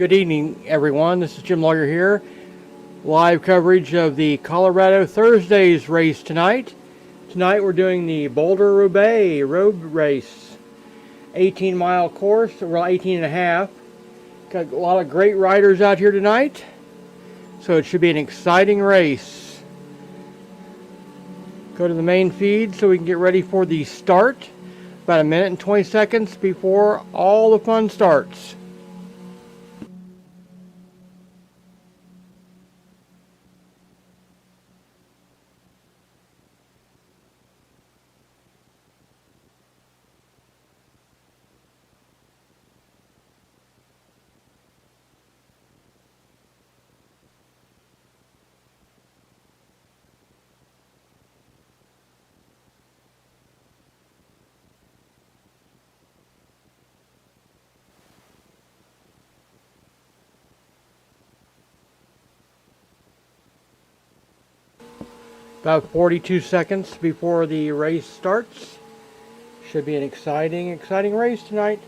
Good evening, everyone. This is Jim Lawyer here. Live coverage of the Colorado Thursdays race tonight. Tonight we're doing the Boulder Roubaix Road Race. 18-mile course, well 18 and a half. Got a lot of great riders out here tonight. So it should be an exciting race. Go to the main feed so we can get ready for the start. About a minute and 20 seconds before all the fun starts. About 42 seconds before the race starts. Should be an exciting race tonight.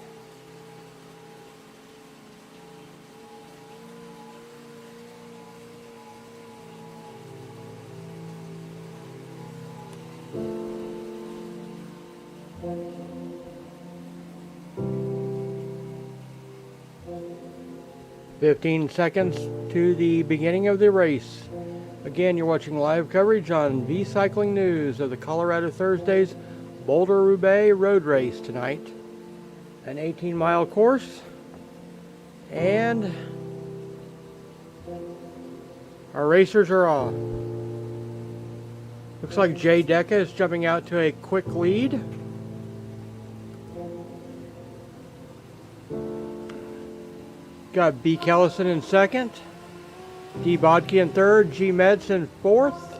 "15 seconds to the beginning of the race." Again, you're watching live coverage on V Cycling News of the Colorado Thursdays Boulder Roubaix Road Race tonight. An 18-mile course. And our racers are off. Looks like Jay Decca is jumping out to a quick lead. Got B. Kellison in second. D. Bodke in third, G. Metz in fourth,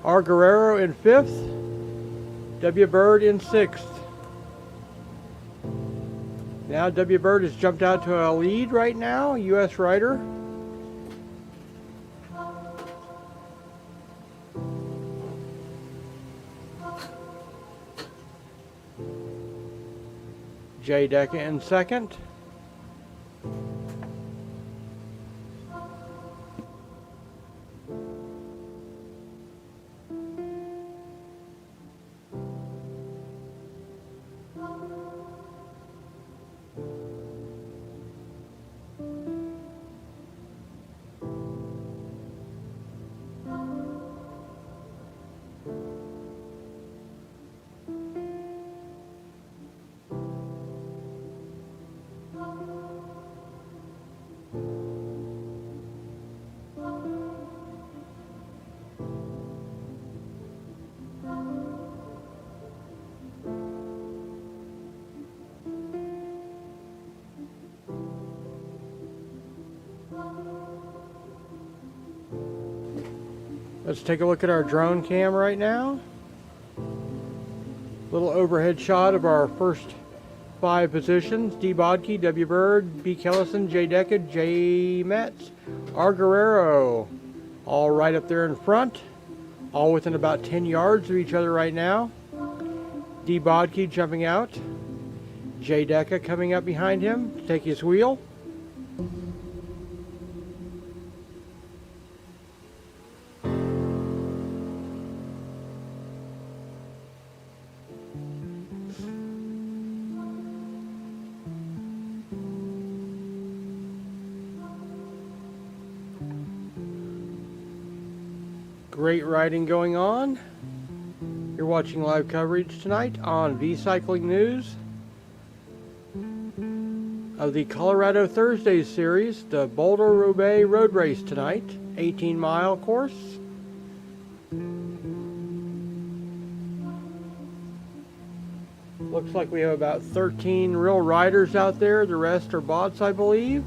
R. Guerrero in fifth, W. Bird in sixth. Now W. Bird has jumped out to a lead right now, U.S. rider. J. Decca in second. Let's take a look at our drone cam right now. Little overhead shot of our first 5 positions. D. Bodke, W. Bird, B. Kellison, J. Decca, J. Metz, R. Guerrero. All right up there in front. All within about 10 yards of each other right now. D. Bodke jumping out. J. Decca coming up behind him to take his wheel. Great riding going on. You're watching live coverage tonight on V Cycling News of the Colorado Thursdays series, the Boulder Roubaix Road Race tonight, 18-mile course. Looks like we have about 13 real riders out there. The rest are bots, I believe.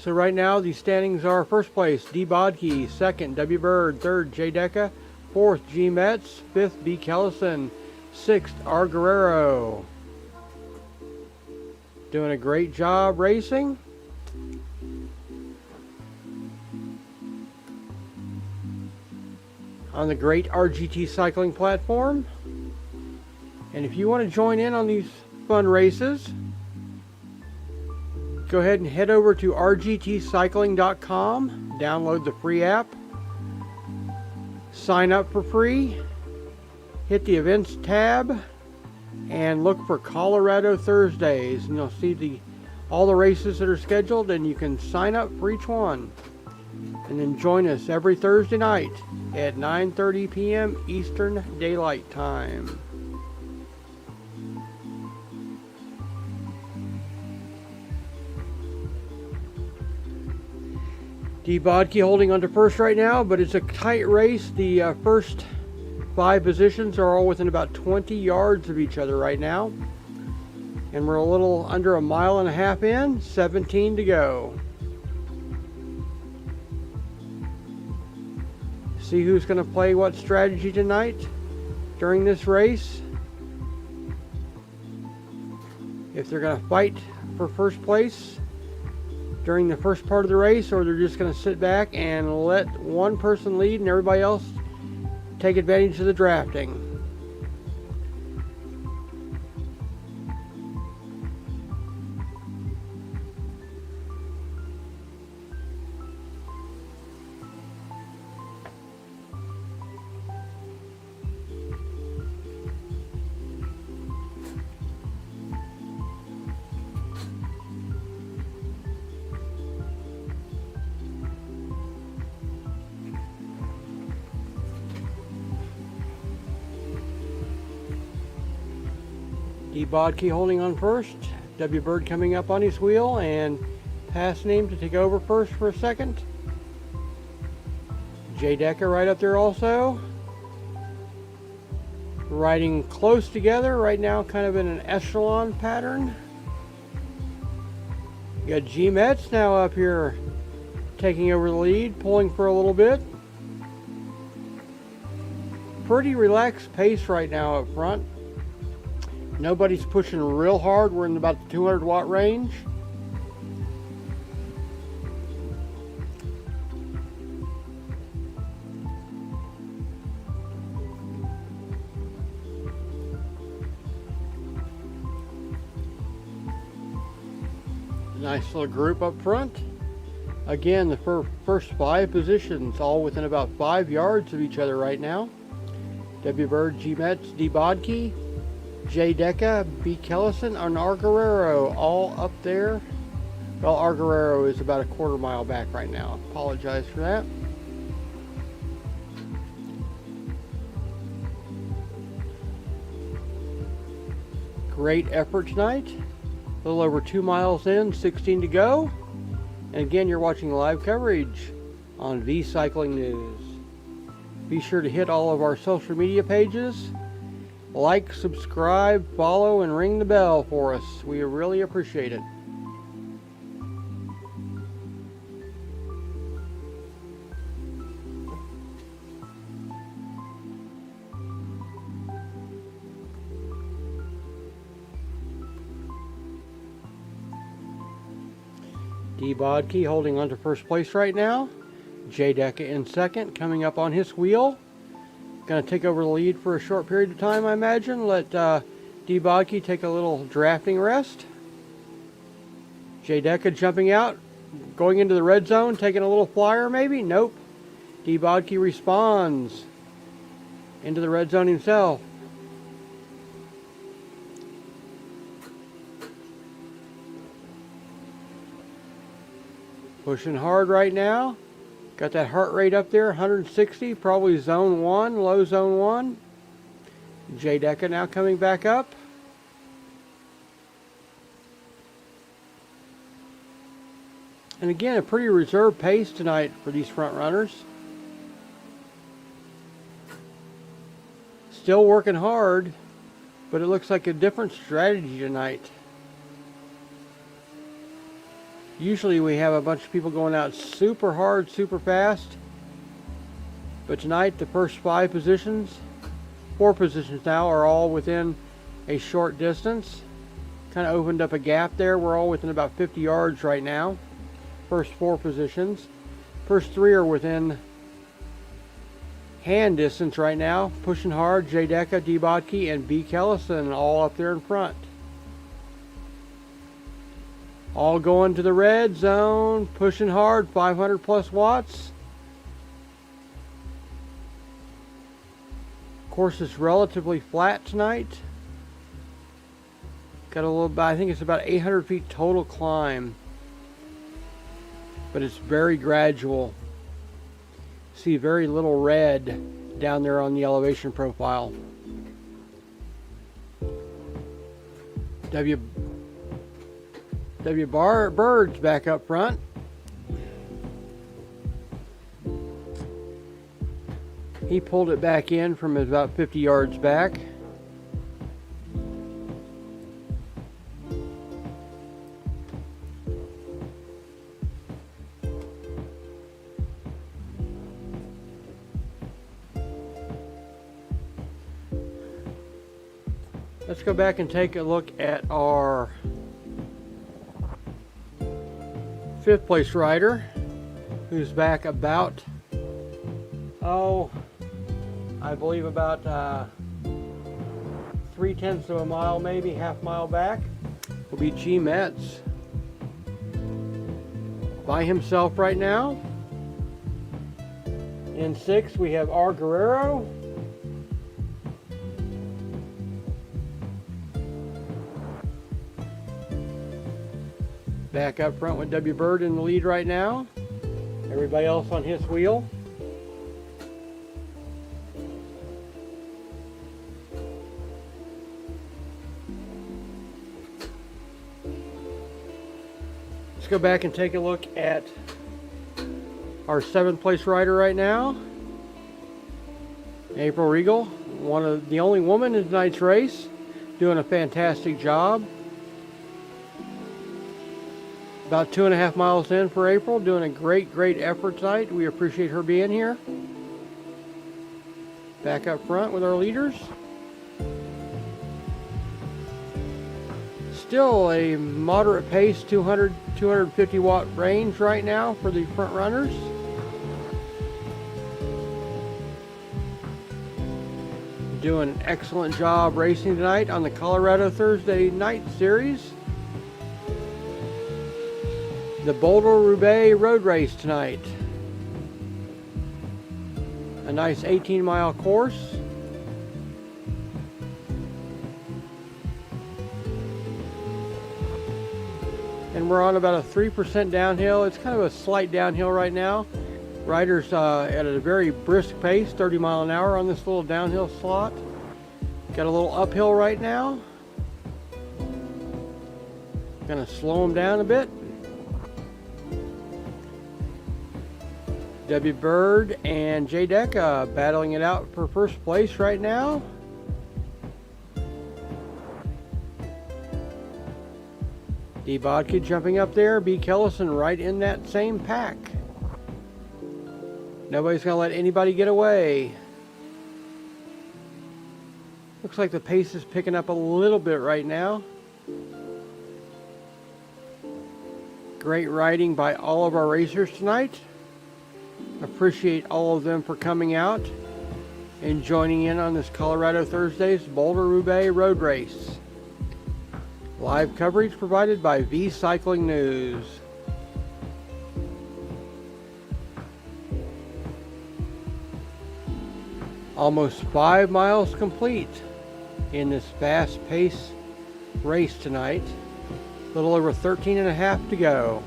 So right now the standings are: first place D. Bodke, second W. Bird, third J. Decca, fourth G. Metz, fifth B. Kellison, sixth R. Guerrero. Doing a great job racing. On the great RGT cycling platform. And if you want to join in on these fun races, go ahead and head over to rgtcycling.com, download the free app, sign up for free, hit the events tab, and look for Colorado Thursdays, and you'll see all the races that are scheduled, and you can sign up for each one. And then join us every Thursday night at 9:30 p.m. Eastern Daylight Time. D. Bodke holding on to first right now, but it's a tight race. The first 5 positions are all within about 20 yards of each other right now. And we're a little under a mile and a half in, 17 to go. See who's going to play what strategy tonight during this race. If they're going to fight for first place during the first part of the race, or they're just going to sit back and let one person lead and everybody else take advantage of the drafting. D. Bodke holding on first. W. Bird coming up on his wheel and passing him to take over first for a second. J. Decker right up there also. Riding close together right now, kind of in an echelon pattern. You got G. Metz now up here taking over the lead, pulling for a little bit. Pretty relaxed pace right now up front. Nobody's pushing real hard. We're in about the 200 watt range. Nice little group up front. Again, the first 5 positions all within about 5 yards of each other right now. W. Bird, G. Metz, D. Bodke, J. Deca, B. Kellison, and R. Guerrero all up there. Well, R. Guerrero is about a quarter mile back right now. Apologize for that. Great effort tonight. A little over 2 miles in, 16 to go. And again, you're watching live coverage on V Cycling News. Be sure to hit all of our social media pages. Like, subscribe, follow, and ring the bell for us. We really appreciate it. D. Bodke holding on to first place right now. J. Deca in second, coming up on his wheel. Going to take over the lead for a short period of time, I imagine. Let D. Bodke take a little drafting rest. J. Deca jumping out, going into the red zone, taking a little flyer maybe? Nope. D. Bodke responds into the red zone himself. Pushing hard right now. Got that heart rate up there, 160, probably zone 1, low zone 1. J. Deca now coming back up. And again, a pretty reserved pace tonight for these front runners. Still working hard, but it looks like a different strategy tonight. Usually we have a bunch of people going out super hard, super fast. But tonight the first 5 positions, 4 positions now, are all within a short distance. Kind of opened up a gap there. We're all within about 50 yards right now. First 4 positions. First 3 are within hand distance right now. Pushing hard, J. Deca, D. Bodke, and B. Kellison all up there in front. All going to the red zone, pushing hard, 500 plus watts. Course is relatively flat tonight. Got a little bit, I think it's about 800 feet total climb, but it's very gradual. See very little red down there on the elevation profile. Bird's back up front. He pulled it back in from about 50 yards back. Let's go back and take a look at our 5th place rider, who's back about, I believe about 3/10 of a mile, maybe half mile back, will be G. Metz. By himself right now. In 6th, we have R. Guerrero. Back up front with W. Bird in the lead right now. Everybody else on his wheel. Let's go back and take a look at our 7th place rider right now. April Regal, the only woman in tonight's race, doing a fantastic job. About 2.5 miles in for April, doing a great effort tonight. We appreciate her being here. Back up front with our leaders. Still a moderate pace, 250 watt range right now for the front runners. Doing an excellent job racing tonight on the Colorado Thursday Night Series. The Boulder Roubaix Road Race tonight. A nice 18-mile course. And we're on about a 3% downhill. It's kind of a slight downhill right now. Riders at a very brisk pace, 30 mile an hour on this little downhill slot. Got a little uphill right now. Gonna slow them down a bit. W. Bird and J. Deca battling it out for first place right now. D. Bodke jumping up there. B. Kellison right in that same pack. Nobody's going to let anybody get away. Looks like the pace is picking up a little bit right now. Great riding by all of our racers tonight. Appreciate all of them for coming out and joining in on this Colorado Thursday's Boulder Roubaix Road Race. Live coverage provided by V Cycling News. Almost 5 miles complete in this fast-paced race tonight. A little over 13 and a half to go.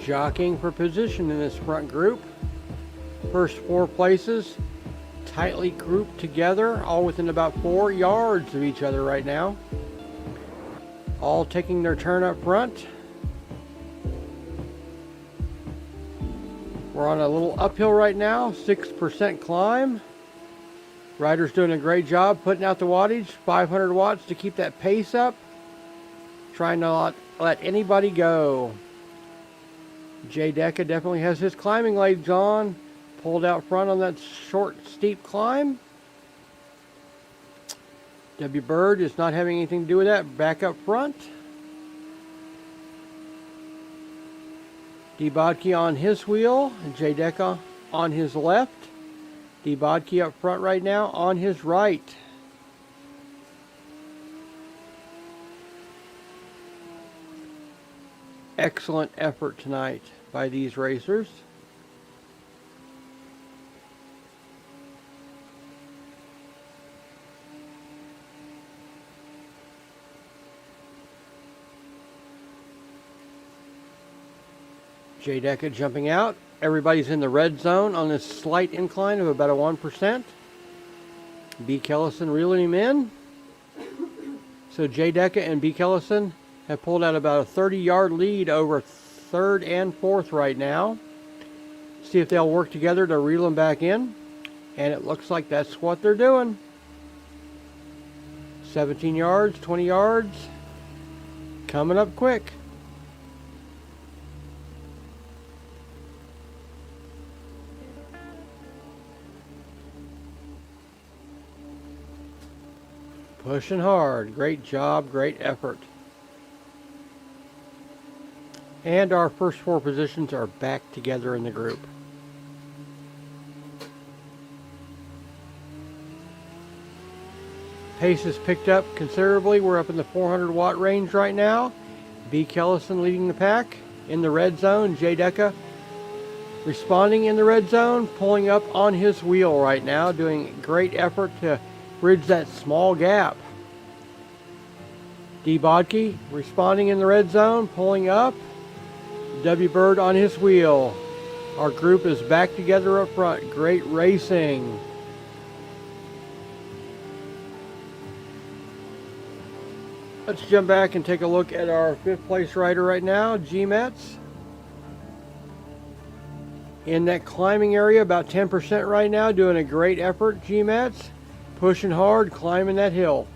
Jockeying for position in this front group. First 4 places tightly grouped together, all within about 4 yards of each other right now. All taking their turn up front. We're on a little uphill right now, 6% climb. Riders doing a great job putting out the wattage, 500 watts to keep that pace up. Trying to not let anybody go. J. Deca definitely has his climbing legs on. Pulled out front on that short, steep climb. W. Bird is not having anything to do with that. Back up front. D. Bodke on his wheel. And J. Deca on his left. D-Bodke up front right now on his right. Excellent effort tonight by these racers. J-Deca jumping out. Everybody's in the red zone on this slight incline of about a 1%. B. Kellison reeling him in. So J-Deca and B. Kellison have pulled out about a 30-yard lead over third and fourth right now. See if they'll work together to reel him back in. And it looks like that's what they're doing. 17 yards, 20 yards. Coming up quick. Pushing hard. Great job, great effort. And our first four positions are back together in the group. Pace has picked up considerably. We're up in the 400 watt range right now. B. Kellison leading the pack in the red zone. J-Deca responding in the red zone, pulling up on his wheel right now, doing great effort to bridge that small gap. D-Bodke responding in the red zone, pulling up. W. Bird on his wheel. Our group is back together up front. Great racing. Let's jump back and take a look at our fifth place rider right now, G. Metz. In that climbing area, about 10% right now, doing a great effort, G. Metz. Pushing hard, climbing that hill.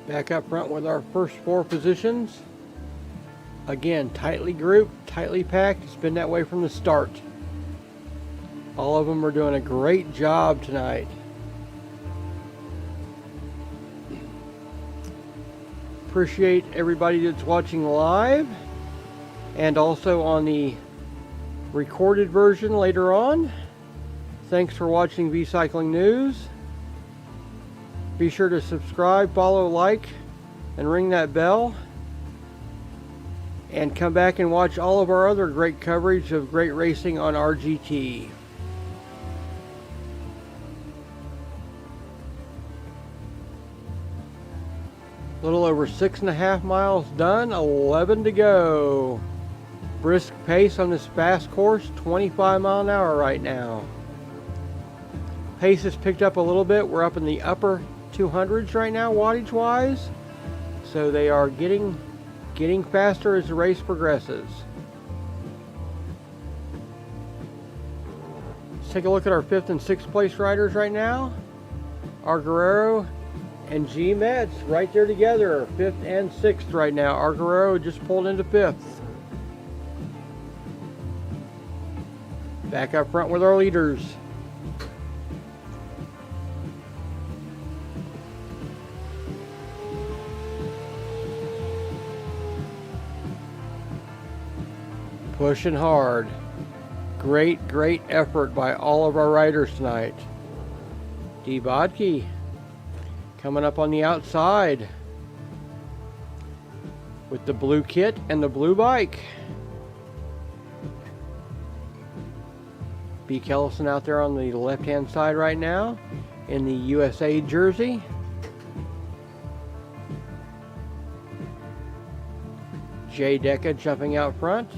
Back up front with our first four positions. Again, tightly grouped, tightly packed. It's been that way from the start. All of them are doing a great job tonight. Appreciate everybody that's watching live and also on the recorded version later on. Thanks for watching V-Cycling News. Be sure to subscribe, follow, like, and ring that bell. And come back and watch all of our other great coverage of great racing on RGT. A little over 6.5 miles done, 11 to go. Brisk pace on this fast course, 25 mile an hour right now. Pace has picked up a little bit. We're up in the upper 200s right now, wattage wise. So they are getting faster as the race progresses. Let's take a look at our fifth and sixth place riders right now. Arguero and G. Metz right there together, fifth and sixth right now. Arguero just pulled into fifth. Back up front with our leaders. Pushing hard. Great effort by all of our riders tonight. D-Bodke coming up on the outside with the blue kit and the blue bike. B. Kellison out there on the left-hand side right now in the USA jersey. J-Deca jumping out front.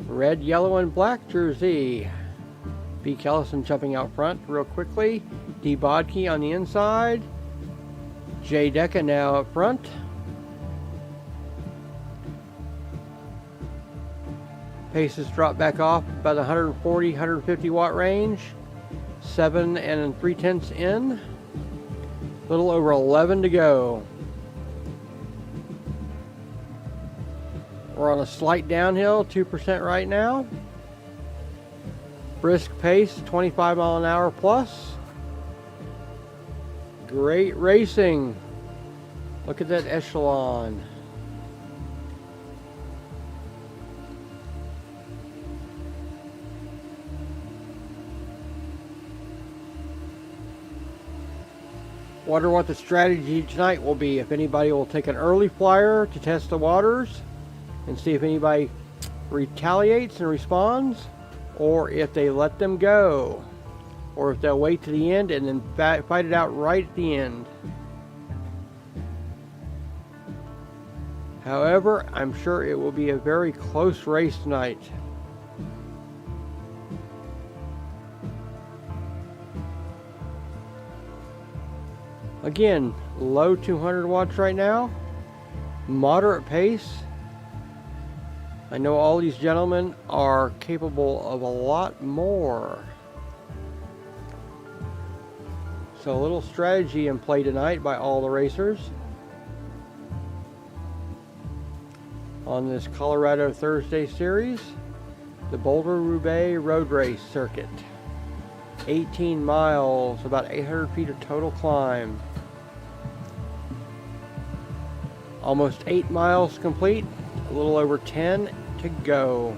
Red, yellow, and black jersey. B. Kellison jumping out front real quickly. D-Bodke on the inside. J-Deca now up front. Pace has dropped back off about 140, 150 watt range. 7 3/10 in. A little over 11 to go. We're on a slight downhill, 2% right now. Brisk pace, 25 mile an hour plus. Great racing. Look at that echelon. Wonder what the strategy tonight will be. If anybody will take an early flyer to test the waters and see if anybody retaliates and responds, or if they let them go, or if they'll wait to the end and then fight it out right at the end. However, I'm sure it will be a very close race tonight. Again, low 200 watts right now, moderate pace. I know all these gentlemen are capable of a lot more. So a little strategy in play tonight by all the racers on this Colorado Thursday series, the Boulder Roubaix Road Race circuit. 18 miles, about 800 feet of total climb. Almost 8 miles complete, a little over 10 to go.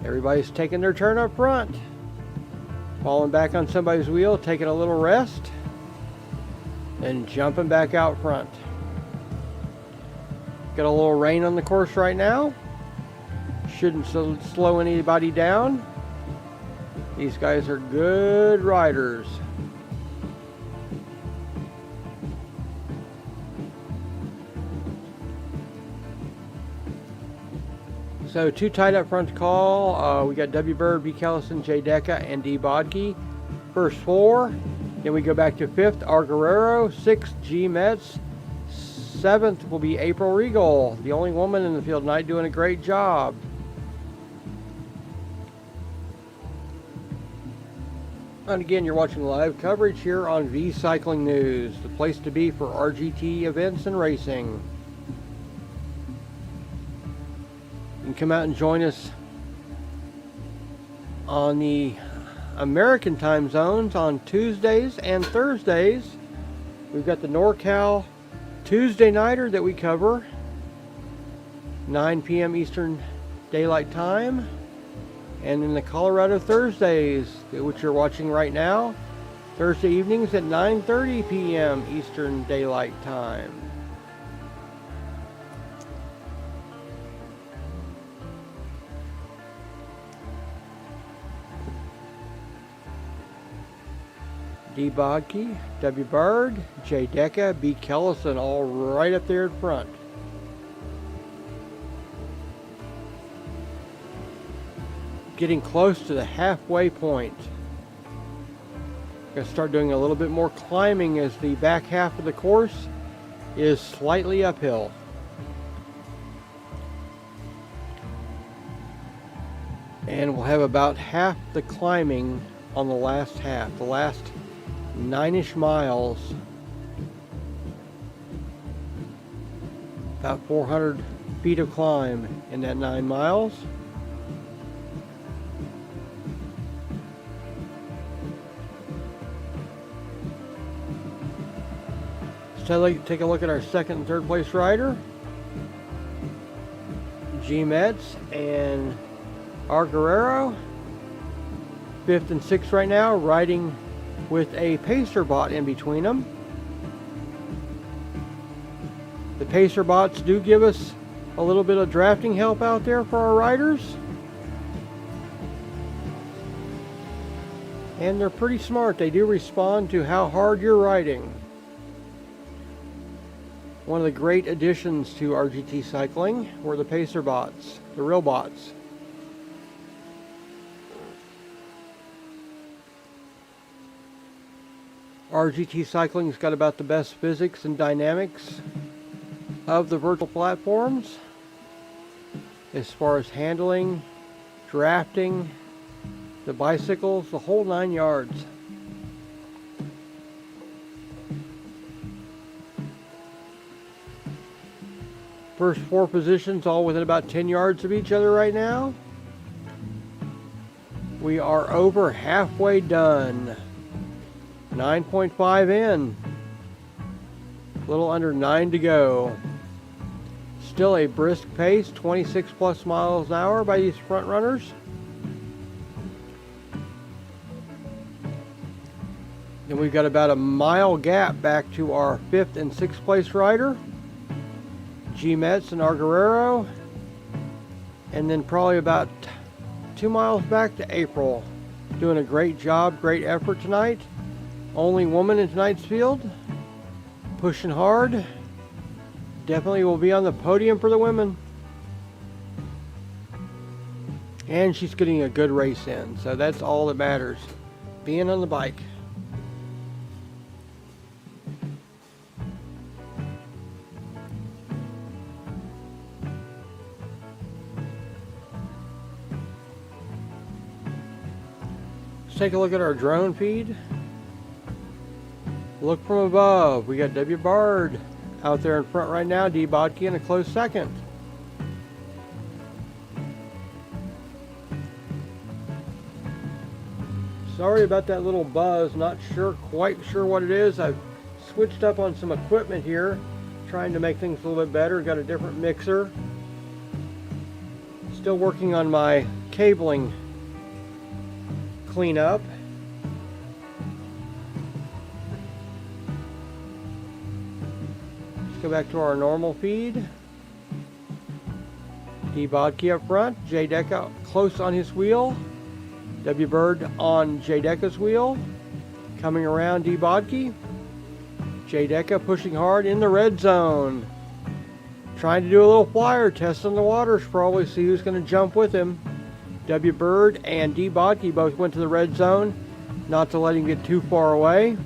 Everybody's taking their turn up front. Falling back on somebody's wheel, taking a little rest, and jumping back out front. Got a little rain on the course right now. Shouldn't slow anybody down. These guys are good riders. So 2 tied up front to call. We got W. Bird, B. Kellison, J. Decca, and D. Bodke. First 4. Then we go back to 5th, R. Guerrero. 6th, G. Metz. 7th will be April Regal, the only woman in the field tonight, doing a great job. And again, you're watching live coverage here on V Cycling News, the place to be for RGT events and racing. You can come out and join us on the American time zones on Tuesdays and Thursdays. We've got the NorCal Tuesday nighter that we cover, 9 p.m. Eastern Daylight Time. And in the Colorado Thursdays, which you're watching right now, Thursday evenings at 9:30 p.m. Eastern Daylight Time. D. Bodke, W. Bird, J. Decca, B. Kellison, all right up there in front. Getting close to the halfway point. Gonna start doing a little bit more climbing as the back half of the course is slightly uphill. And we'll have about half the climbing on the last half, the last 9-ish miles. About 400 feet of climb in that 9 miles. So take a look at our second and third place rider, G. Metz and R. Guerrero. 5th and 6th right now, riding with a pacer bot in between them. The pacer bots do give us a little bit of drafting help out there for our riders. And they're pretty smart. They do respond to how hard you're riding. One of the great additions to RGT cycling were the pacer bots, the real bots. RGT cycling's got about the best physics and dynamics of the virtual platforms as far as handling, drafting, the bicycles, the whole 9 yards. First 4 positions all within about 10 yards of each other right now. We are over halfway done. 9.5 in. A little under 9 to go. Still a brisk pace, 26 plus miles an hour by these front runners. Then we've got about a mile gap back to our 5th and 6th place rider, G. Metz and R. Guerrero. And then probably about 2 miles back to April. Doing a great job, great effort tonight. Only woman in tonight's field. Pushing hard. Definitely will be on the podium for the women. And she's getting a good race in, so that's all that matters. Being on the bike. Let's take a look at our drone feed. Look from above. We got W. Bard out there in front right now. D. Bodke in a close second. Sorry about that little buzz. Not quite sure what it is. I've switched up on some equipment here, trying to make things a little bit better. Got a different mixer. Still working on my cabling cleanup. Let's go back to our normal feed. D. Bodke up front. J. Deca close on his wheel. W. Bird on J. Deca's wheel. Coming around D. Bodke. J. Deca pushing hard in the red zone. Trying to do a little flyer, testing the waters, probably see who's going to jump with him. W. Bird and D. Bodke both went to the red zone, not to let him get too far away.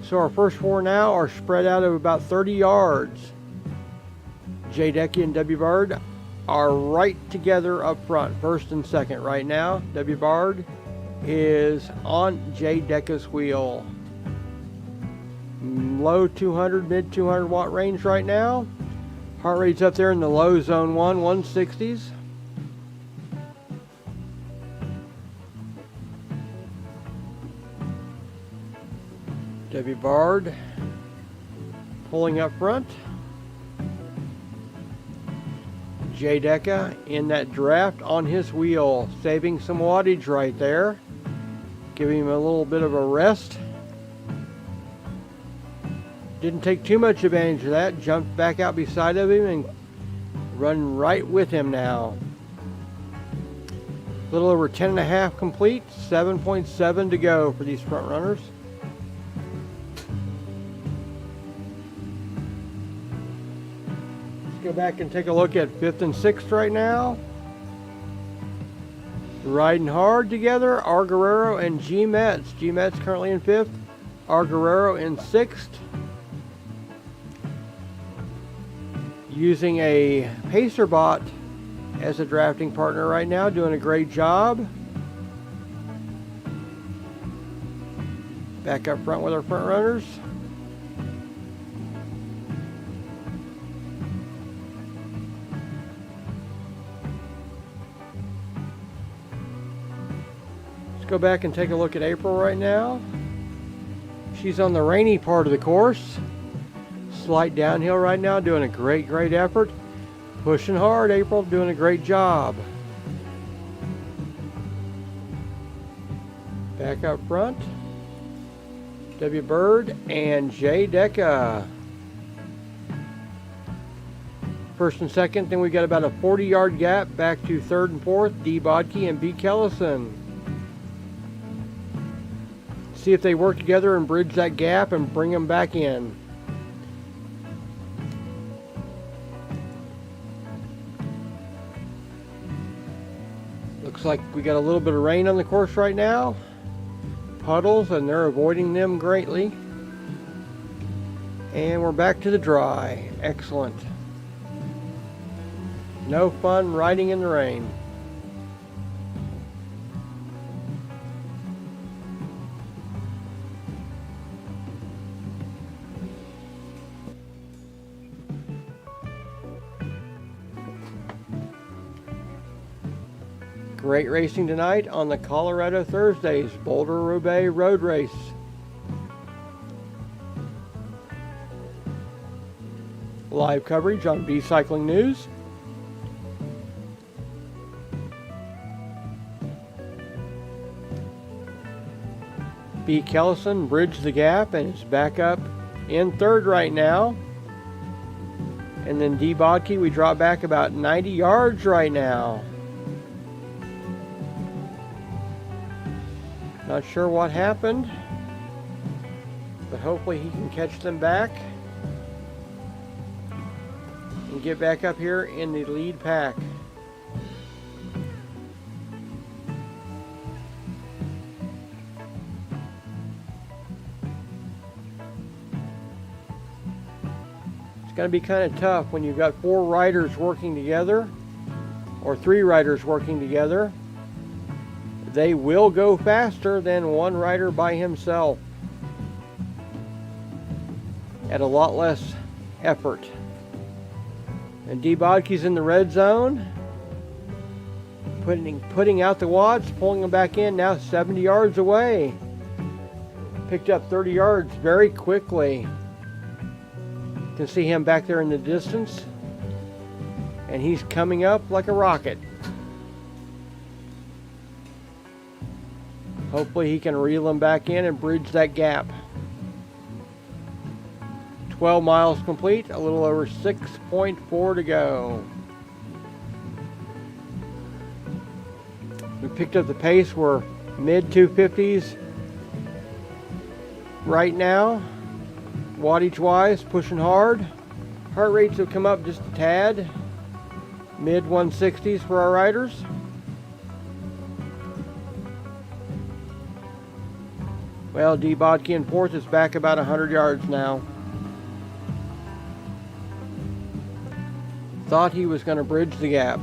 So our first 4 now are spread out of about 30 yards. J. Deca and W. Bird are right together up front, first and second right now. W. Bard is on J. Deca's wheel. Low 200, mid 200 watt range right now. Heart rate's up there in the low zone 160s. W. Bard pulling up front. J. Deca in that draft on his wheel, saving some wattage right there. Giving him a little bit of a rest. Didn't take too much advantage of that. Jumped back out beside of him and run right with him now. A little over 10.5 complete. 7.7 to go for these front runners. Go back and take a look at 5th and 6th right now. Riding hard together, R. Guerrero and G. Metz. G. Metz currently in 5th, R. Guerrero in 6th. Using a pacer bot as a drafting partner right now, doing a great job. Back up front with our front runners. Go back and take a look at April right now. She's on the rainy part of the course. Slight downhill right now, doing a great effort. Pushing hard, April, doing a great job. Back up front. W. Bird and J. Deca. First and second, then we got about a 40-yard gap back to 3rd and 4th, D. Bodke and B. Kellison. See if they work together and bridge that gap and bring them back in. Looks like we got a little bit of rain on the course right now. Puddles, and they're avoiding them greatly. And we're back to the dry. Excellent. No fun riding in the rain. Great racing tonight on the Colorado Thursdays Boulder Roubaix Road Race. Live coverage on B Cycling News. B. Kellison bridged the gap and is back up in third right now. And then D. Bodke, we drop back about 90 yards right now. Not sure what happened, but hopefully he can catch them back and get back up here in the lead pack. It's going to be kind of tough when you've got 4 riders working together, or 3 riders working together. They will go faster than one rider by himself at a lot less effort. And D. Bodke's in the red zone, putting out the watts, pulling them back in, now 70 yards away. Picked up 30 yards very quickly. You can see him back there in the distance, and he's coming up like a rocket. Hopefully he can reel them back in and bridge that gap. 12 miles complete, a little over 6.4 to go. We picked up the pace. We're mid 250s right now, wattage wise, pushing hard. Heart rates have come up just a tad, mid 160s for our riders. Well, D. Bodke in fourth is back about 100 yards now. Thought he was going to bridge the gap.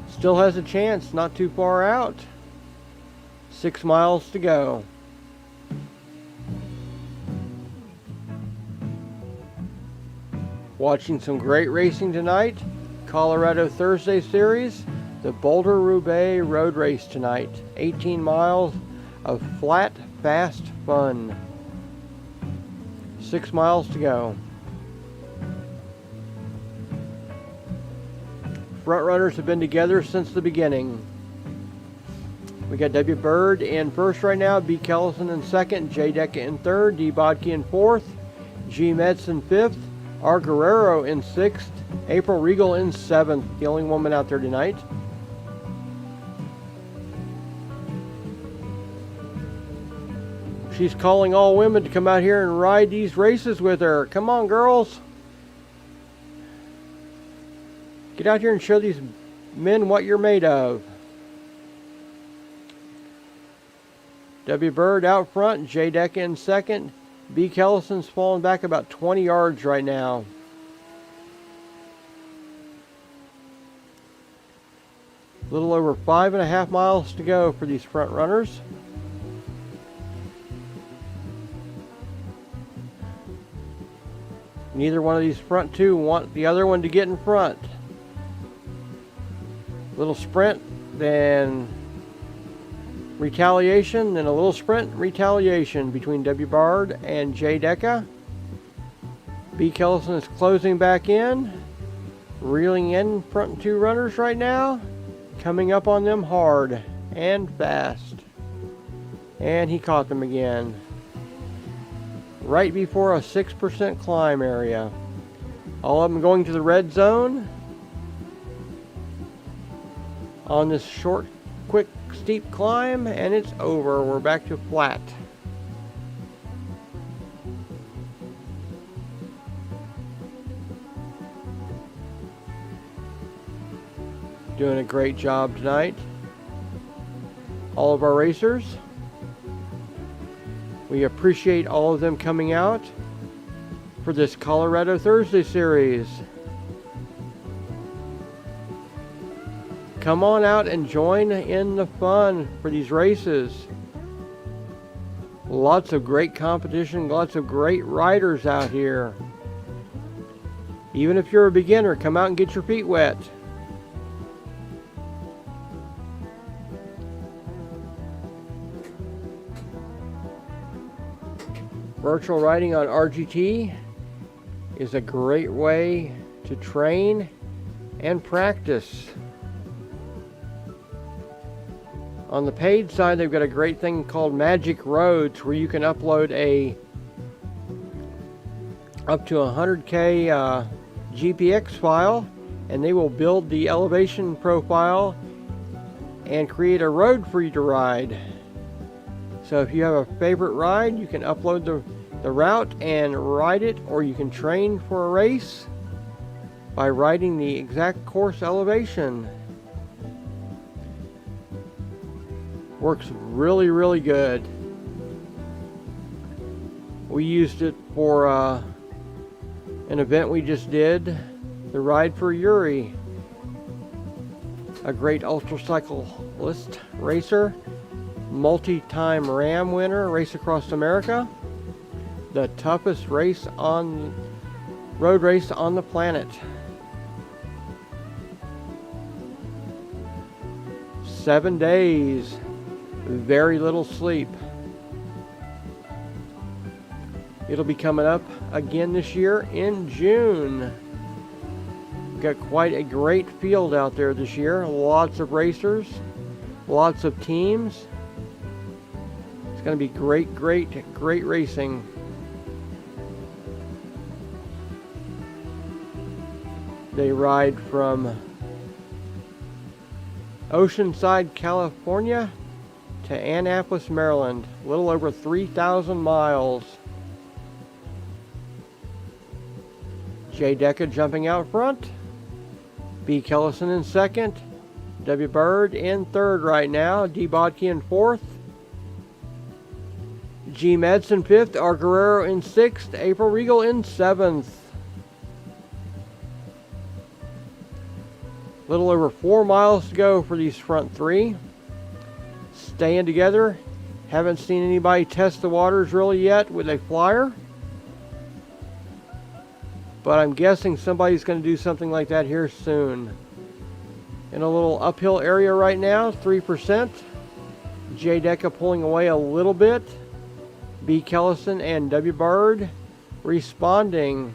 Still has a chance, not too far out. 6 miles to go. Watching some great racing tonight. Colorado Thursday Series. The Boulder Roubaix Road Race tonight. 18 miles of flat, fast fun. 6 miles to go. Front runners have been together since the beginning. We got W. Bird in first right now, B. Kellison in second, J. Deca in third, D. Bodke in fourth, G. Metz in fifth, R. Guerrero in sixth, April Regal in seventh, the only woman out there tonight. She's calling all women to come out here and ride these races with her. Come on, girls. Get out here and show these men what you're made of. W. Bird out front, J. Deca in second. B. Kellison's falling back about 20 yards right now. A little over 5.5 miles to go for these front runners. Neither one of these front two want the other one to get in front. Little sprint, then retaliation, then a little sprint, retaliation between W. Bird and J. Deca. B. Kellison is closing back in, reeling in front two runners right now, coming up on them hard and fast. And he caught them again. Right before a 6% climb area. All of them going to the red zone. On this short, quick, steep climb, and it's over. We're back to flat. Doing a great job tonight. All of our racers. We appreciate all of them coming out for this Colorado Thursday Series. Come on out and join in the fun for these races. Lots of great competition, lots of great riders out here. Even if you're a beginner, come out and get your feet wet. Virtual riding on RGT is a great way to train and practice. On the paid side, they've got a great thing called Magic Roads, where you can upload up to 100K GPX file, and they will build the elevation profile and create a road for you to ride. So if you have a favorite ride, you can upload the route and ride it, or you can train for a race by riding the exact course elevation. Works really, really good. We used it for an event we just did, the Ride for Yuri. A great ultracyclist racer, multi-time Ram winner, Race Across America. The toughest road race on the planet. 7 days, very little sleep. It'll be coming up again this year in June. We've got quite a great field out there this year. Lots of racers, lots of teams. It's going to be great, great, great racing. They ride from Oceanside, California to Annapolis, Maryland. A little over 3,000 miles. Jay Decca jumping out front. B. Kellison in second. W. Bird in third right now. D. Bodke in fourth. G. Metz in fifth. R. Guerrero in sixth. April Regal in seventh. Little over 4 miles to go for these front three. Staying together. Haven't seen anybody test the waters really yet with a flyer. But I'm guessing somebody's going to do something like that here soon. In a little uphill area right now, 3%. J. Decca pulling away a little bit. B. Kellison and W. Bird responding.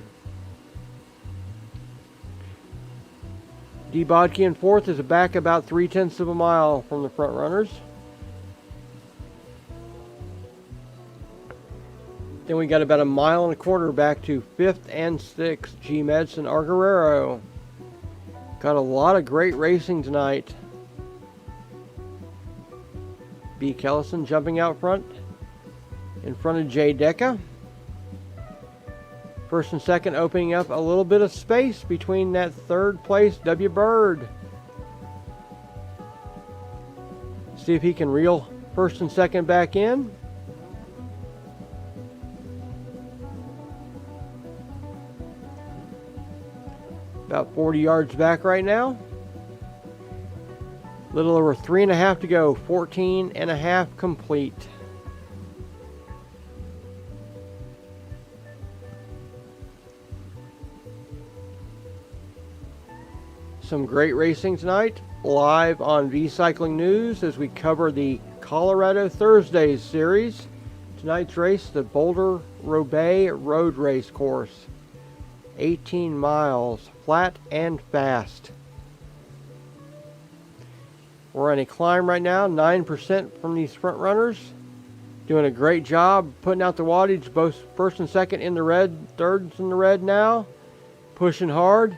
D. Bodke in fourth is back about 3/10 of a mile from the front runners. Then we got about 1.25 miles back to fifth and sixth. G. Metz and R. Guerrero. Got a lot of great racing tonight. B. Kellison jumping out front in front of J. Decca. First and second opening up a little bit of space between that third place W. Bird. See if he can reel first and second back in. About 40 yards back right now. Little over 3.5 to go. 14.5 complete. Some great racing tonight, live on V Cycling News as we cover the Colorado Thursdays series. Tonight's race, the Boulder Roubaix Road Race course. 18 miles, flat and fast. We're on a climb right now, 9% from these front runners. Doing a great job putting out the wattage, both first and second in the red, thirds in the red now. Pushing hard,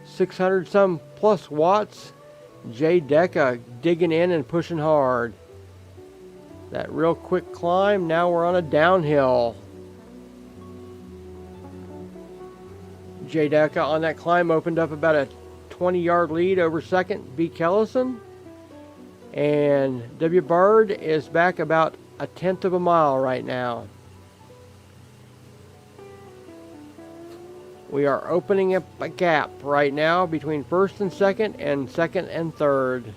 600 some plus watts. J. Decca digging in and pushing hard. That real quick climb, now we're on a downhill. J. Decca on that climb opened up about a 20-yard lead over second, B. Kellison. And W. Bird is back about 1/10 of a mile right now. We are opening up a gap right now between first and second and third. A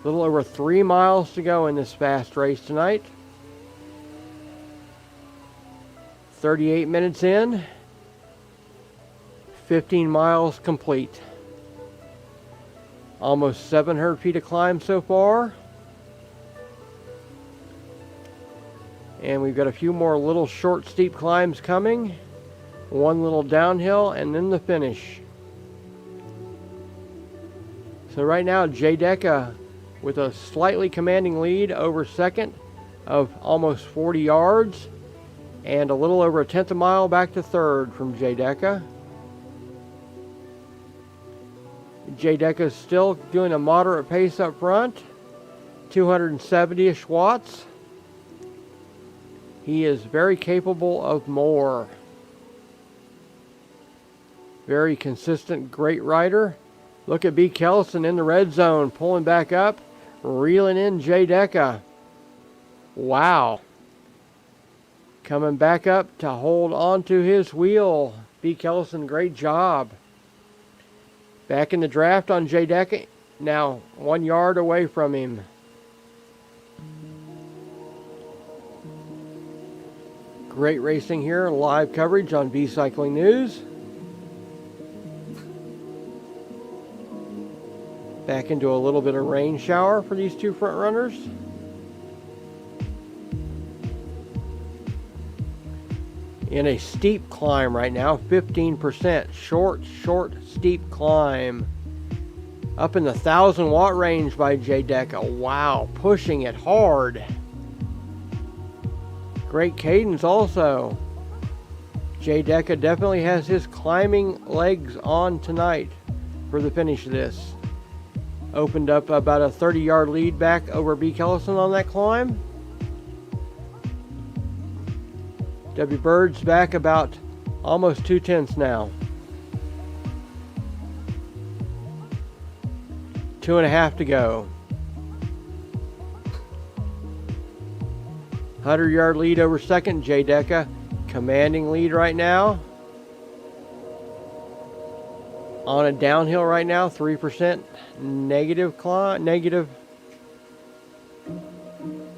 little over 3 miles to go in this fast race tonight. 38 minutes in. 15 miles complete. Almost 700 feet of climb so far. And we've got a few more little short steep climbs coming. One little downhill and then the finish. So right now J. Decca with a slightly commanding lead over second of almost 40 yards and a little over a tenth of a mile back to third from J Deca. J Deca is still doing a moderate pace up front, 270-ish watts. He is very capable of more. Very consistent, great rider. Look at B. Kellison in the red zone, pulling back up, reeling in J Deca. Wow. Coming back up to hold onto his wheel. B. Kellison, great job. Back in the draft on J Deca, now 1 yard away from him. Great racing here, live coverage on V Cycling News. Back into a little bit of rain shower for these two front runners. In a steep climb right now, 15%, short, steep climb. Up in the 1,000 watt range by J Deca. Wow, pushing it hard. Great cadence also. J Deca definitely has his climbing legs on tonight for the finish of this. Opened up about a 30-yard lead back over B. Kellison on that climb. W. Bird's back about almost 2/10 now. 2.5 to go. 100-yard lead over second, J Deca. Commanding lead right now. On a downhill right now, 3% negative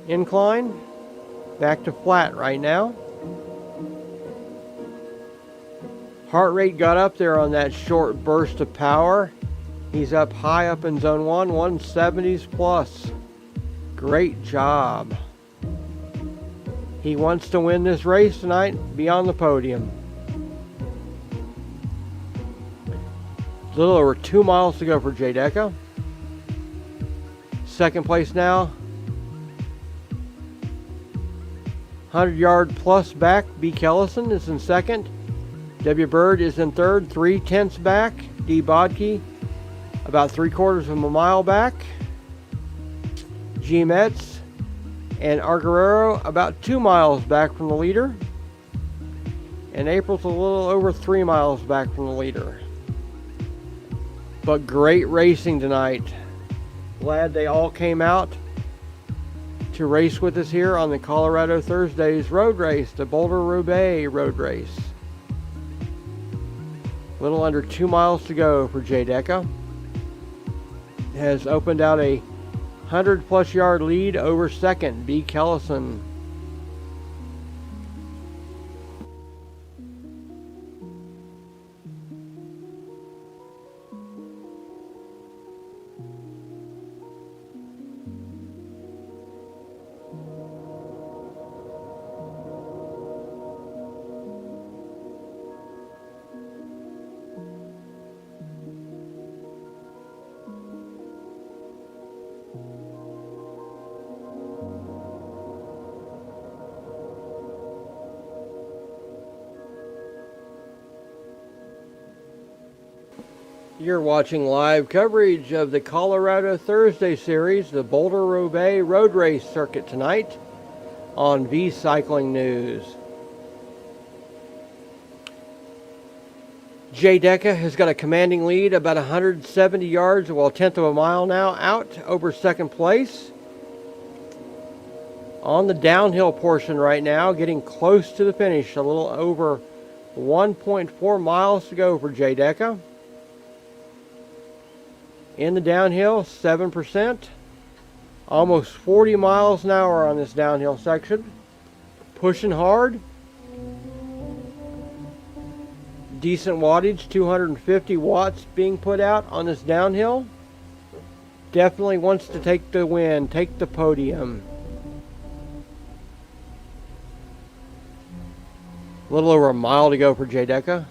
incline. Back to flat right now. Heart rate got up there on that short burst of power. He's up high up in zone 1, 170s plus. Great job. He wants to win this race tonight, be on the podium. A little over 2 miles to go for J Deca. Second place now. 100-yard plus back, B. Kellison is in second. W. Bird is in third, 3/10 back. D. Bodke about 3/4 of a mile back. G. Metz and Arguero about 2 miles back from the leader. And April's a little over 3 miles back from the leader. But great racing tonight. Glad they all came out to race with us here on the Colorado Thursdays road race, the Boulder Roubaix Road Race. A little under 2 miles to go for J Deca. Has opened out a 100+ yard lead over second, B. Kellison. You're watching live coverage of the Colorado Thursday Series, the Boulder Roubaix Road Race circuit tonight on V Cycling News. J Deca has got a commanding lead, about 170 yards, well, 1/10 of a mile now out over second place. On the downhill portion right now, getting close to the finish, a little over 1.4 miles to go for J Deca. In the downhill, 7%. Almost 40 miles an hour on this downhill section. Pushing hard. Decent wattage, 250 watts being put out on this downhill. Definitely wants to take the win, take the podium. A little over a mile to go for J Deca.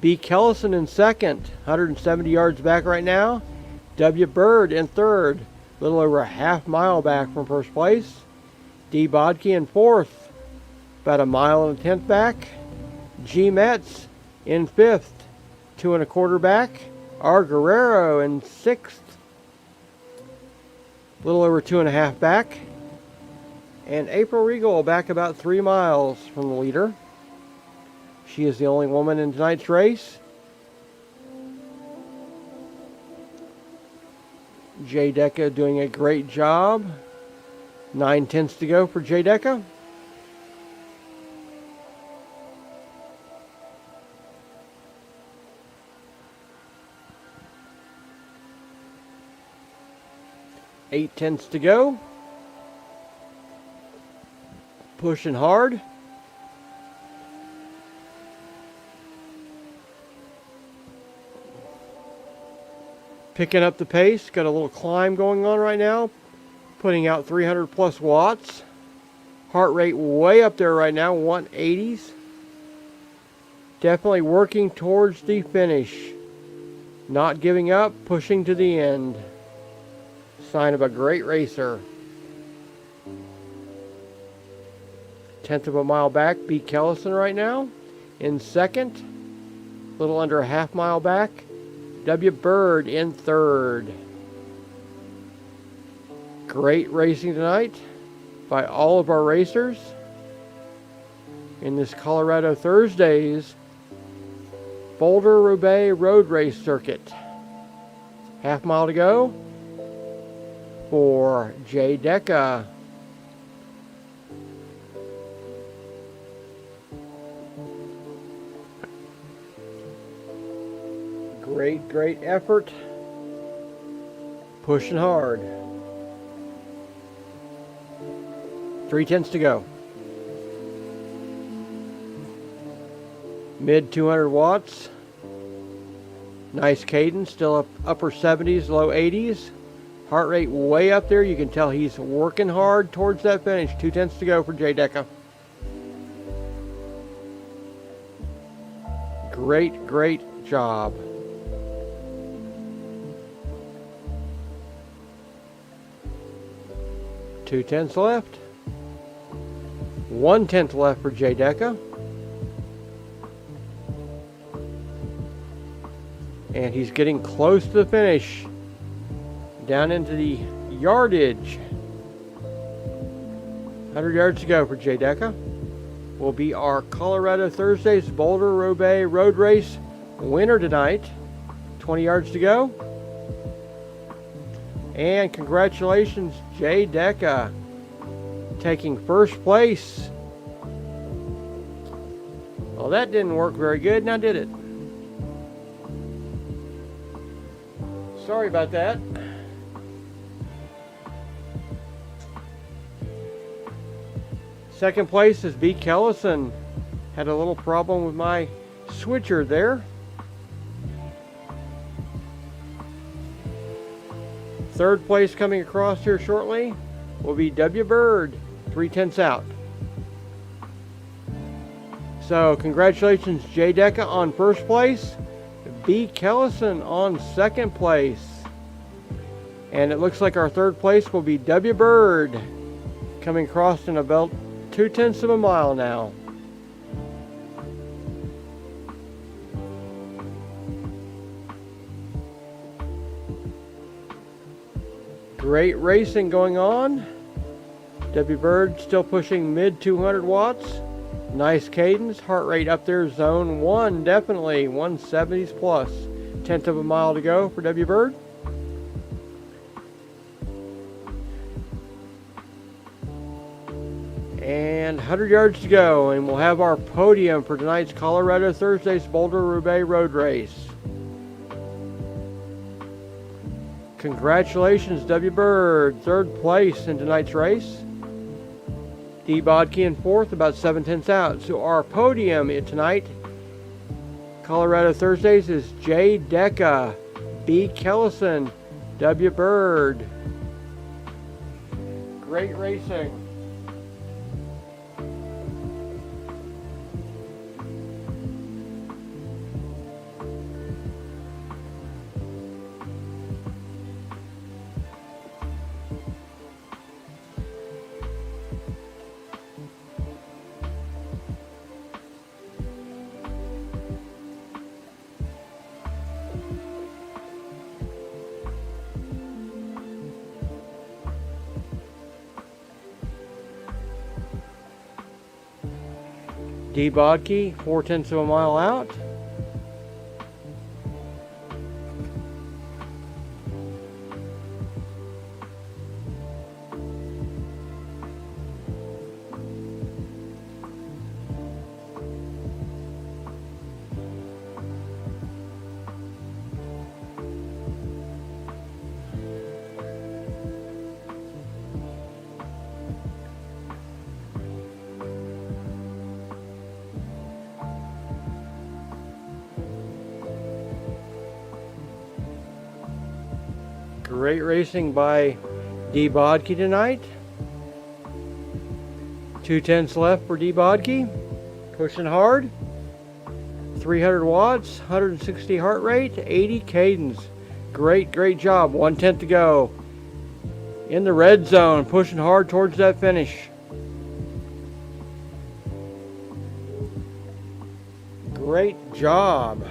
B. Kellison in second, 170 yards back right now. W. Bird in third, a little over a half mile back from first place. D. Bodke in fourth, about a mile and a tenth back. G. Metz in fifth, 2 1/4 back. R. Guerrero in sixth, a little over 2 1/2 back. And April Regal back about 3 miles from the leader. She is the only woman in tonight's race. J. Decca doing a great job. 9 tenths to go for J. Decca. Eight tenths to go. Pushing hard. Picking up the pace. Got a little climb going on right now. Putting out 300 plus watts. Heart rate way up there right now, 180s. Definitely working towards the finish. Not giving up, pushing to the end. Sign of a great racer. 1/10 of a mile back, B. Kellison right now. In second, a little under a half mile back, W. Bird in third. Great racing tonight by all of our racers in this Colorado Thursdays Boulder Roubaix Road Race circuit. Half mile to go for J. Decca. Great effort. Pushing hard. 3 tenths to go. Mid 200 watts. Nice cadence, still up upper 70s, low 80s. Heart rate way up there. You can tell he's working hard towards that finish. 2 tenths to go for J. Decca. Great job. Two tenths left. 1 tenth left for J. Decca. And he's getting close to the finish. Down into the yardage. 100 yards to go for J. Decca. Will be our Colorado Thursdays Boulder Roubaix Road Race winner tonight. 20 yards to go. And congratulations, J. Decca, taking first place. Well, that didn't work very good, now did it? Sorry about that. Second place is B. Kellison. Had a little problem with my switcher there. Third place coming across here shortly will be W. Bird, 3 tenths out. So congratulations, J. Decca on first place, B. Kellison on second place. And it looks like our third place will be W. Bird, coming across in about 2 tenths of a mile now. Great racing going on. W. Bird still pushing mid 200 watts. Nice cadence. Heart rate up there, zone 1, definitely 170s plus. 1/10 of a mile to go for W. Bird. And 100 yards to go, and we'll have our podium for tonight's Colorado Thursdays Boulder Roubaix Road Race. Congratulations, W. Bird, third place in tonight's race. D. Bodke in fourth, about 7 tenths out. So our podium tonight, Colorado Thursdays, is J. Decca, B. Kellison, W. Bird. Great racing. D. Bodke, 4/10 of a mile out. Great racing by D. Bodke tonight. 2/10 left for D. Bodke. Pushing hard. 300 watts, 160 heart rate, 80 cadence. Great job. 1/10 to go. In the red zone, pushing hard towards that finish. Great job.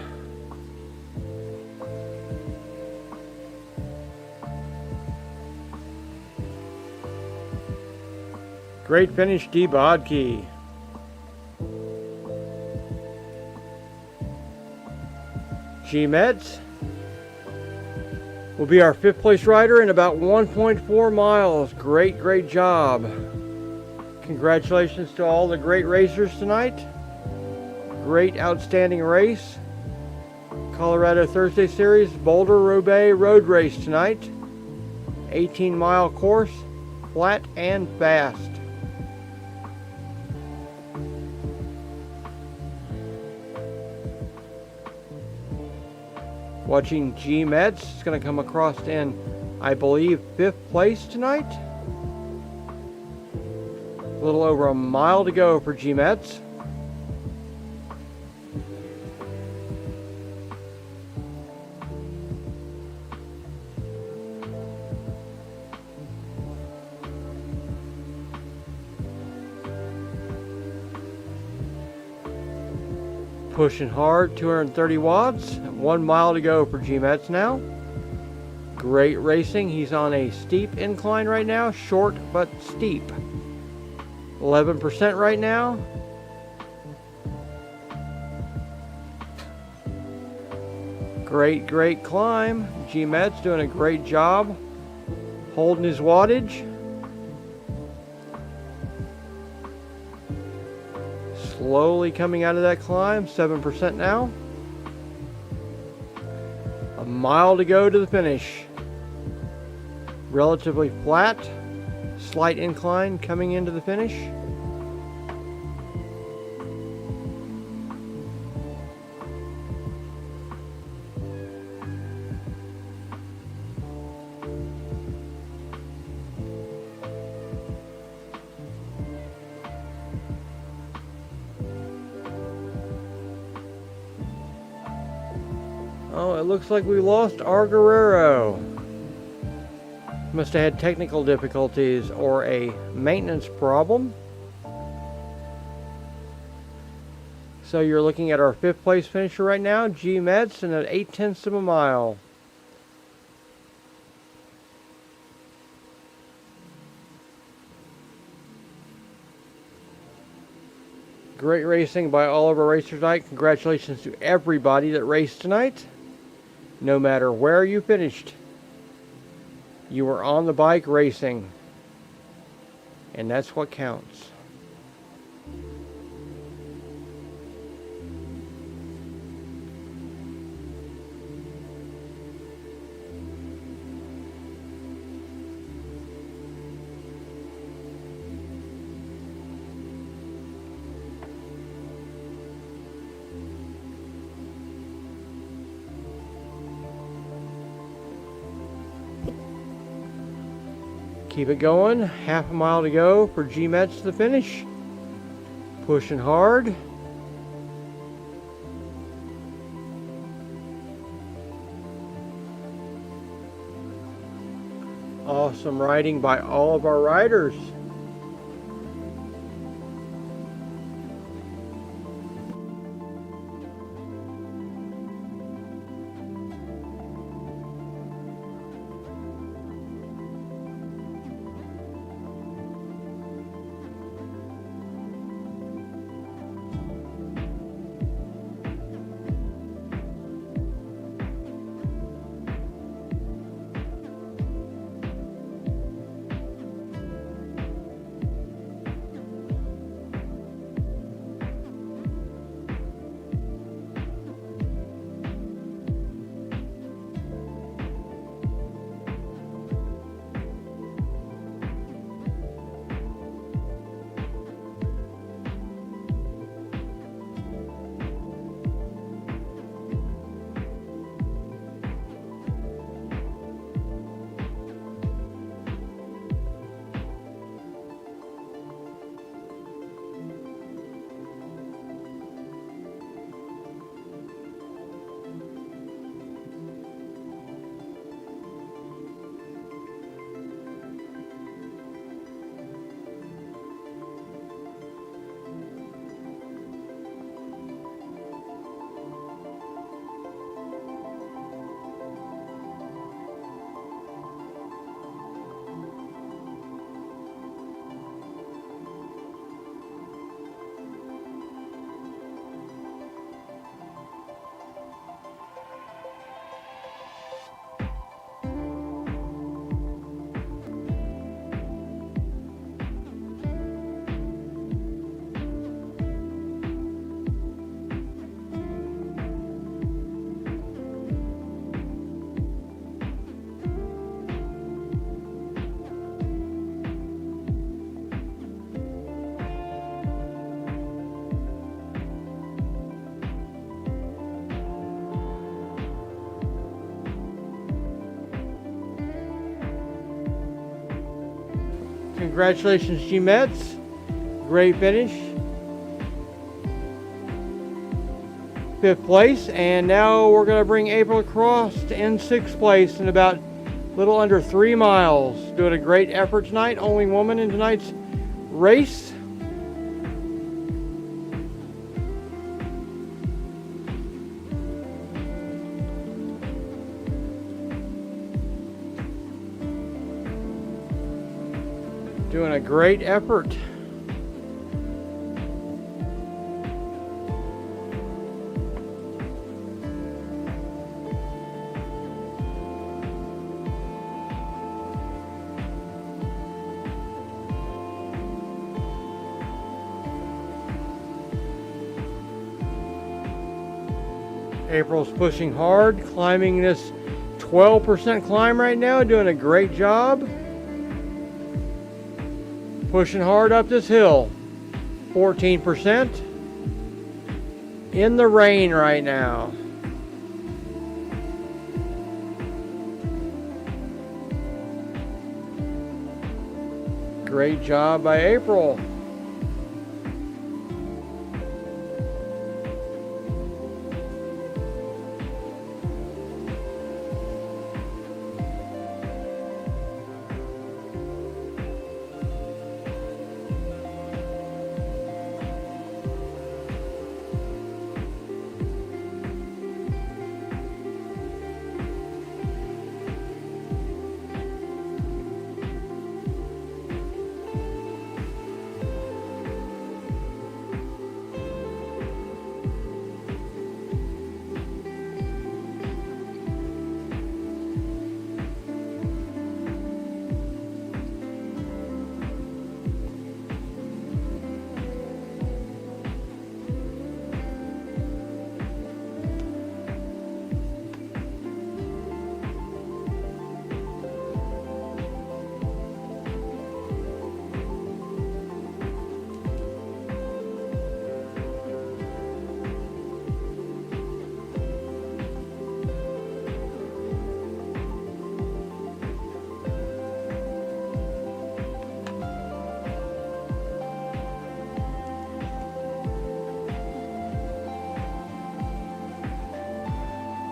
Great finish, D. Bodke. G. Metz will be our 5th place rider in about 1.4 miles. Great job. Congratulations to all the great racers tonight. Great, outstanding race. Colorado Thursday Series Boulder Roubaix Road Race tonight. 18-mile course, flat and fast. Watching G. Metz is going to come across in, I believe, 5th place tonight. A little over a mile to go for G. Metz. Pushing hard, 230 watts, 1 mile to go for G. Metz now. Great racing. He's on a steep incline right now, short but steep. 11% right now. Great climb. G. Metz doing a great job holding his wattage. Slowly coming out of that climb, 7% now. A mile to go to the finish. Relatively flat, slight incline coming into the finish. Oh, it looks like we lost our Guerrero. Must have had technical difficulties or a maintenance problem. So you're looking at our 5th place finisher right now, G. Metz, in at 8/10 of a mile. Great racing by all of our racers tonight. Congratulations to everybody that raced tonight. No matter where you finished, you were on the bike racing, and that's what counts. Keep it going. Half a mile to go for G. Metz to the finish. Pushing hard. Awesome riding by all of our riders. Congratulations, G Metz. Great finish. 5th place, and now we're going to bring April across to end 6th place in about a little under 3 miles. Doing a great effort tonight. Only woman in tonight's race. Doing a great effort. April's pushing hard, climbing this 12% climb right now, doing a great job. Pushing hard up this hill. 14%. In the rain right now. Great job by April.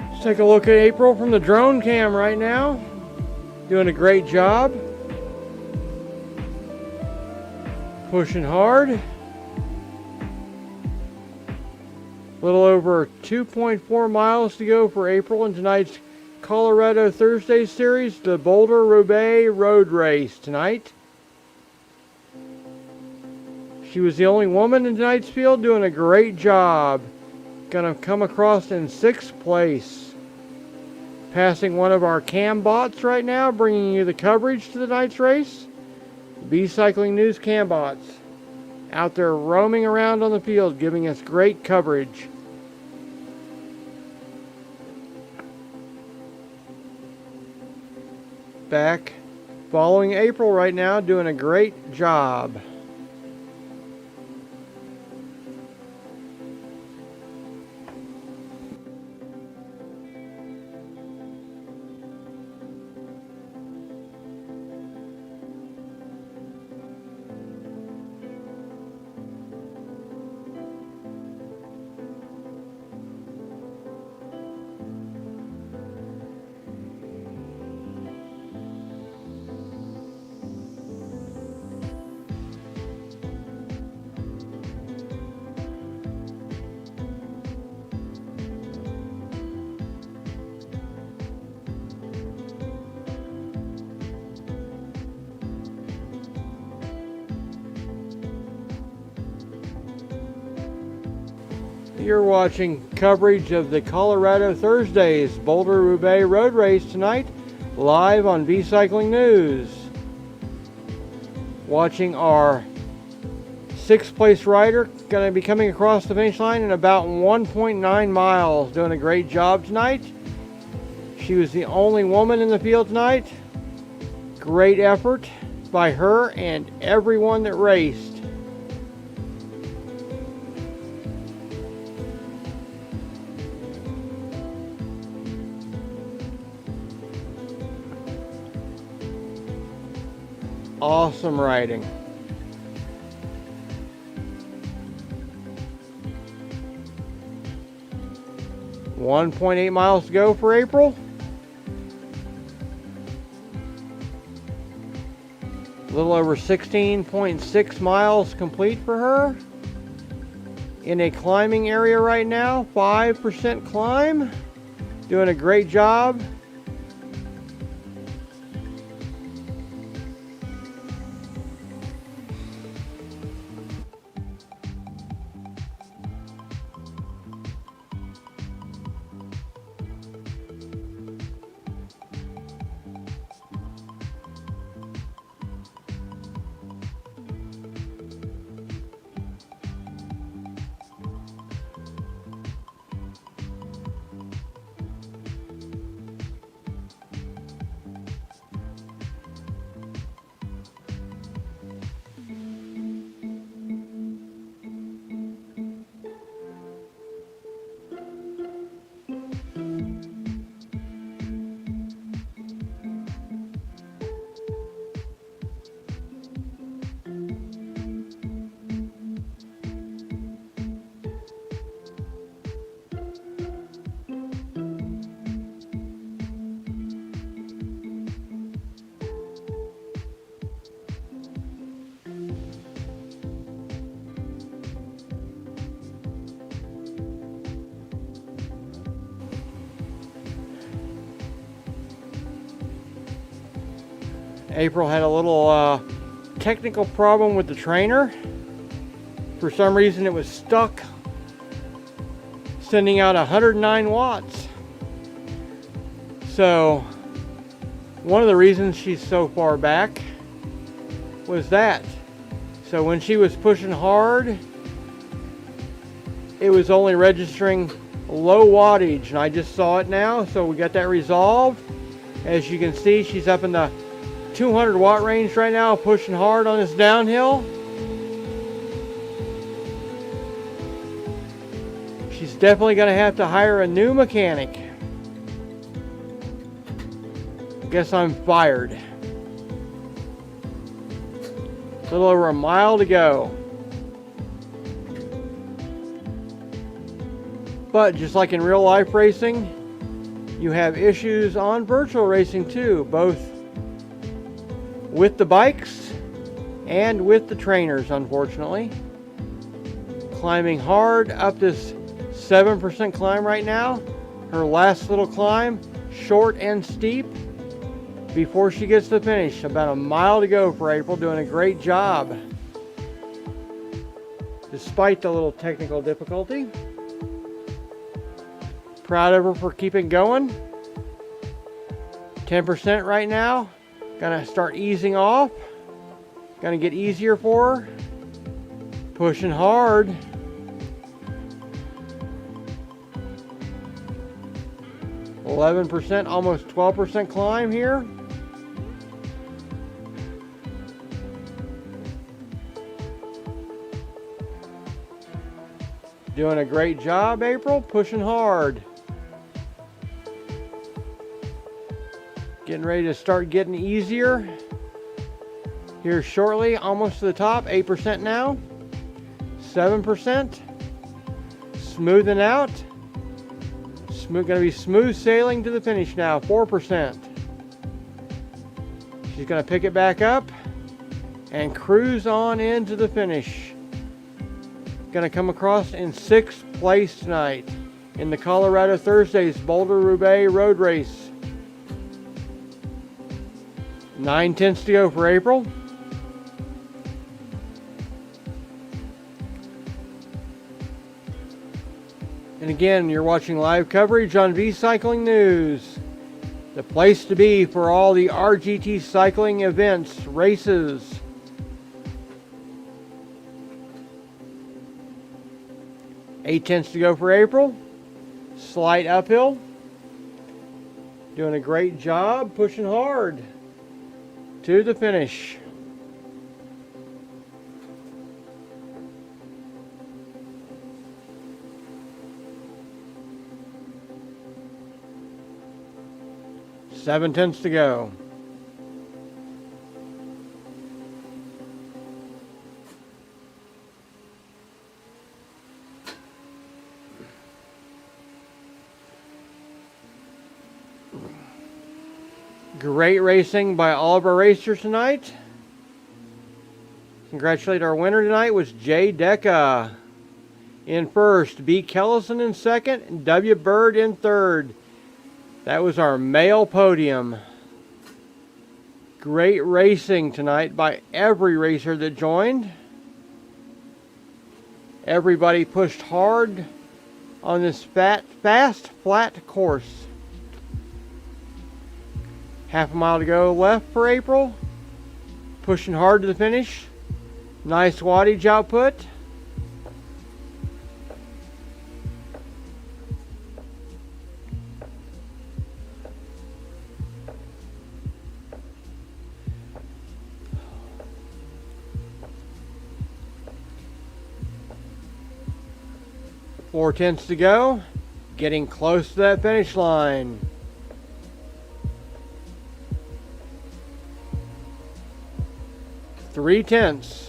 Let's take a look at April from the drone cam right now. Doing a great job. Pushing hard. A little over 2.4 miles to go for April in tonight's Colorado Thursday series, the Boulder Roubaix Road Race tonight. She was the only woman in tonight's field, doing a great job. Gonna come across in 6th place. Passing one of our cam bots right now, bringing you the coverage to the night's race. B Cycling News cam bots out there roaming around on the field, giving us great coverage. Back following April right now, doing a great job. You're watching coverage of the Colorado Thursdays Boulder Roubaix Road Race tonight, live on B Cycling News. Watching our 6th place rider, going to be coming across the finish line in about 1.9 miles, doing a great job tonight. She was the only woman in the field tonight. Great effort by her and everyone that raced. Awesome riding. .8 miles to go for April. A little over 16.6 miles complete for her. In a climbing area right now, 5% climb. Doing a great job. April had a little technical problem with the trainer. For some reason it was stuck, sending out 109 watts. So one of the reasons she's so far back was that. So when she was pushing hard, it was only registering low wattage, and I just saw it now, so we got that resolved. As you can see, she's up in the 200 watt range right now, pushing hard on this downhill. She's definitely going to have to hire a new mechanic. I guess I'm fired. A little over a mile to go. But just like in real life racing, you have issues on virtual racing too, both with the bikes and with the trainers, unfortunately. Climbing hard up this 7% climb right now. Her last little climb, short and steep, before she gets to the finish. About a mile to go for April, doing a great job. Despite the little technical difficulty. Proud of her for keeping going. 10% right now. Gonna start easing off. Gonna get easier for her. Pushing hard. %, almost 12% climb here. Doing a great job, April. Pushing hard. Getting ready to start getting easier here shortly. Almost to the top. 8% now. 7%. Smoothing out. Going to be smooth sailing to the finish now. 4%. She's going to pick it back up and cruise on into the finish. Going to come across in 6th place tonight in the Colorado Thursdays Boulder Roubaix Road Race. 9/10 to go for April. And again, you're watching live coverage on V Cycling News, the place to be for all the RGT cycling events, races. 8/10 to go for April. Slight uphill. Doing a great job, pushing hard to the finish. .7 to go. Great racing by all of our racers tonight. Congratulate our winner tonight was Jay Decca in first, B. Kellison in second, and W. Bird in third. That was our male podium. Great racing tonight by every racer that joined. Everybody pushed hard on this fast, flat course. Half a mile to go left for April. Pushing hard to the finish. Nice wattage output. Four tenths to go. Getting close to that finish line. Three tenths.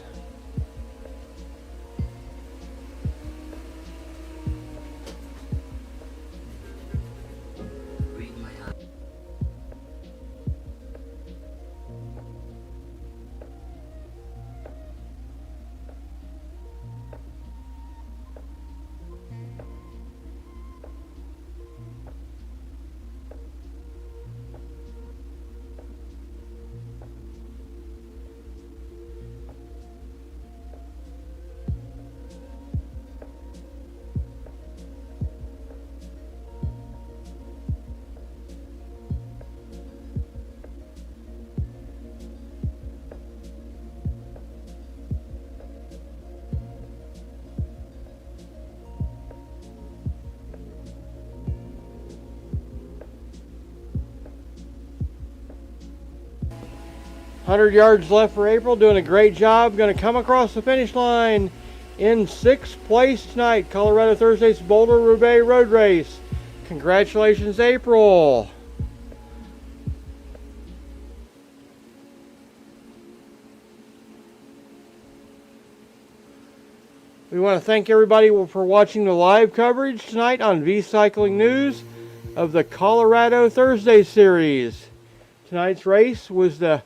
Hundred yards left for April, doing a great job. Going to come across the finish line in 6th place tonight. Colorado Thursday's Boulder Roubaix Road Race. Congratulations, April. We want to thank everybody for watching the live coverage tonight on V Cycling News of the Colorado Thursday Series. Tonight's race was the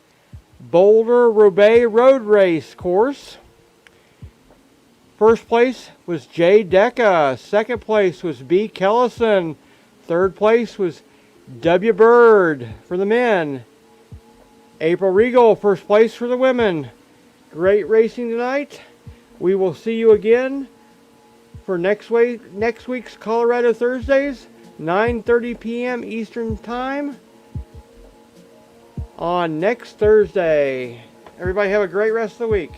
Boulder Roubaix Road Race course. First place was Jay Decca. Second place was B. Kellison. Third place was W. Bird for the men. April Regal, first place for the women. Great racing tonight. We will see you again for next week's Colorado Thursdays, 9:30 p.m. Eastern Time on next Thursday. Everybody have a great rest of the week.